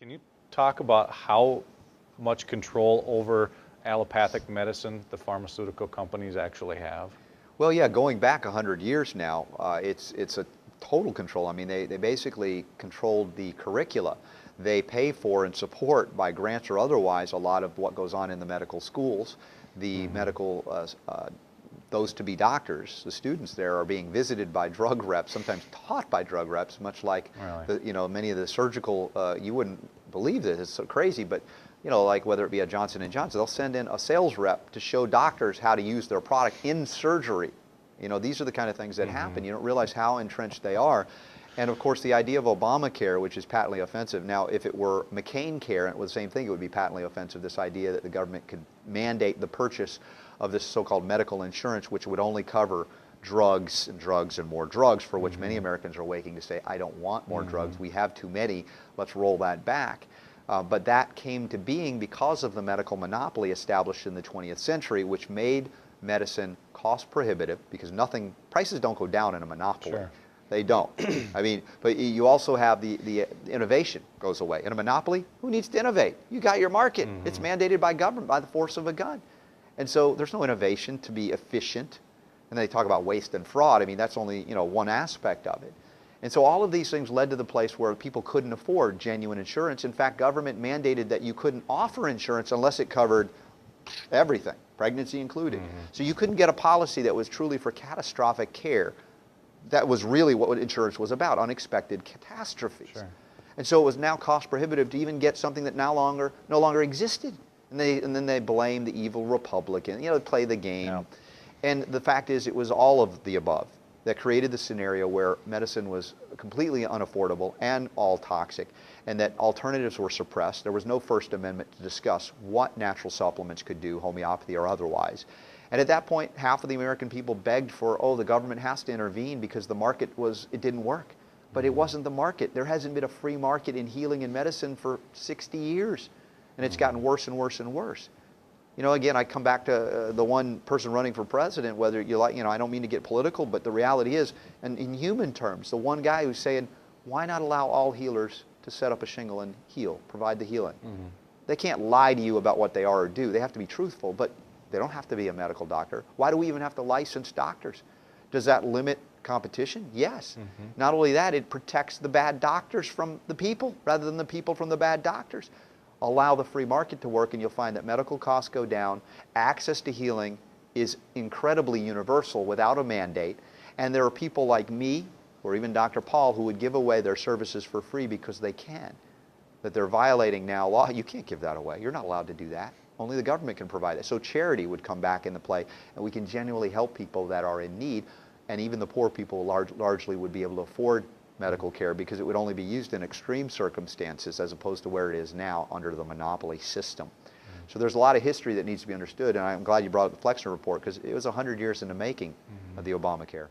Can you talk about how much control over allopathic medicine the pharmaceutical companies actually have? Well, yeah, going back 100 years now, it's a total control. I mean, they basically controlled the curricula. They pay for and support by grants or otherwise a lot of what goes on in the medical schools. The medical, those to be doctors, the students there are being visited by drug reps, sometimes taught by drug reps, much like Really? many of the surgical, you wouldn't believe this, it's so crazy, but like whether it be a Johnson & Johnson, they'll send in a sales rep to show doctors how to use their product in surgery. These are the kind of things that happen. You don't realize how entrenched they are. And of course, the idea of Obamacare, which is patently offensive. Now, if it were McCain Care and it was the same thing, it would be patently offensive, this idea that the government could mandate the purchase of this so-called medical insurance, which would only cover drugs and drugs and more drugs, for which many Americans are waking to say, I don't want more drugs. We have too many. Let's roll that back. But that came to being because of the medical monopoly established in the 20th century, which made medicine cost prohibitive, because prices don't go down in a monopoly. Sure. They don't. I mean, but you also have the innovation goes away. In a monopoly, who needs to innovate? You got your market. It's mandated by government, by the force of a gun. And so there's no innovation to be efficient. And they talk about waste and fraud. I mean, that's only, one aspect of it. And so all of these things led to the place where people couldn't afford genuine insurance. In fact, government mandated that you couldn't offer insurance unless it covered everything, pregnancy included. So you couldn't get a policy that was truly for catastrophic care. That was really what insurance was about, unexpected catastrophes. Sure. And so it was now cost prohibitive to even get something that no longer existed. And then they blame the evil Republican, play the game. Yeah. And the fact is, it was all of the above that created the scenario where medicine was completely unaffordable and all toxic, and that alternatives were suppressed. There was no First Amendment to discuss what natural supplements could do, homeopathy or otherwise. And at that point, half of the American people begged for, the government has to intervene because the market it didn't work. But it wasn't the market. There hasn't been a free market in healing and medicine for 60 years. And it's gotten worse and worse and worse. Again, I come back to the one person running for president, whether you like, I don't mean to get political, but the reality is, and in human terms, the one guy who's saying, why not allow all healers to set up a shingle and heal, provide the healing? They can't lie to you about what they are or do. They have to be truthful, but they don't have to be a medical doctor. Why do we even have to license doctors? Does that limit competition? Yes. Not only that, it protects the bad doctors from the people rather than the people from the bad doctors. Allow the free market to work and you'll find that medical costs go down, access to healing is incredibly universal without a mandate, and there are people like me or even Dr. Paul who would give away their services for free because they can. That they're violating now law. You can't give that away. You're not allowed to do that. Only the government can provide it. So charity would come back into play, and we can genuinely help people that are in need, and even the poor people largely would be able to afford medical care because it would only be used in extreme circumstances as opposed to where it is now under the monopoly system. So there's a lot of history that needs to be understood, and I'm glad you brought up the Flexner report because it was 100 years in the making of the Obamacare.